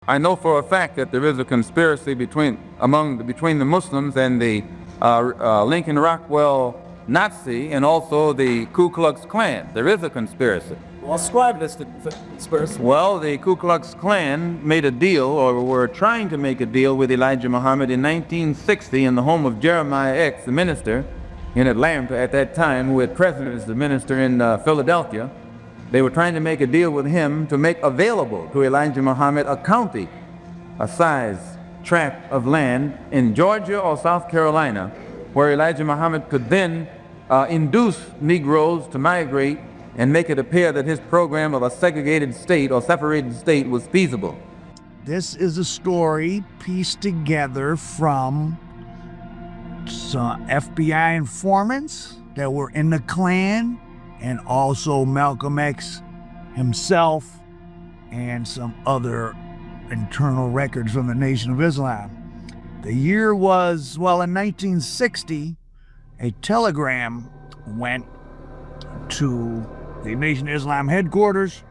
I know for a fact that there is a conspiracy between the Muslims and the Lincoln Rockwell Nazi and also the Ku Klux Klan. There is a conspiracy. Well, describe this conspiracy. Well, the Ku Klux Klan made a deal, or were trying to make a deal with Elijah Muhammad in 1960 in the home of Jeremiah X, the minister in Atlanta at that time, who had president as the minister in Philadelphia. They were trying to make a deal with him to make available to Elijah Muhammad a county, a size tract of land in Georgia or South Carolina, where Elijah Muhammad could then induce Negroes to migrate and make it appear that his program of a segregated state or separated state was feasible. This is a story pieced together from some FBI informants that were in the Klan, and also Malcolm X himself, and some other internal records from the Nation of Islam. The year was, well, in 1960, a telegram went to the Nation of Islam headquarters.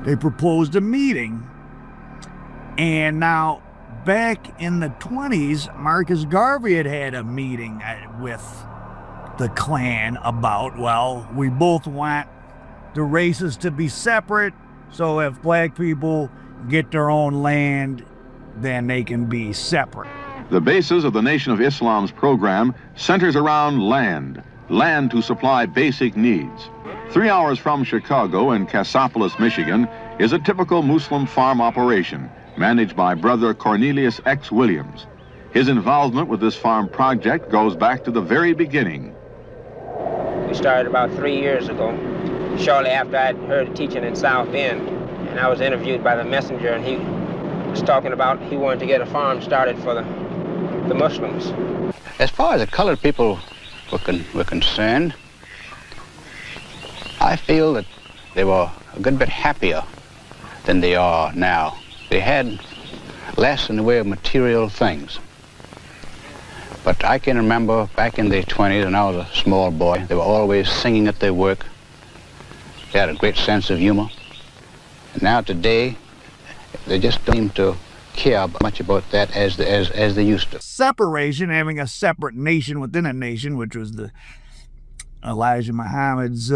They proposed a meeting. And now, back in the 20s, Marcus Garvey had a meeting with the Klan about, well, we both want the races to be separate, so if black people get their own land, then they can be separate. The basis of the Nation of Islam's program centers around land to supply basic needs. 3 hours from Chicago in Cassopolis, Michigan, is a typical Muslim farm operation managed by brother Cornelius X. Williams. His involvement with this farm project goes back to the very beginning. We started about 3 years ago, shortly after I'd heard teaching in South Bend, and I was interviewed by the messenger, and he was talking about he wanted to get a farm started for the Muslims. As far as the colored people were concerned, I feel that they were a good bit happier than they are now. They had less in the way of material things. But I can remember back in the 20s when I was a small boy, they were always singing at their work. They had a great sense of humor. And now today, they just don't seem to care much about that as they used to. Separation, having a separate nation within a nation, which was the Elijah Muhammad's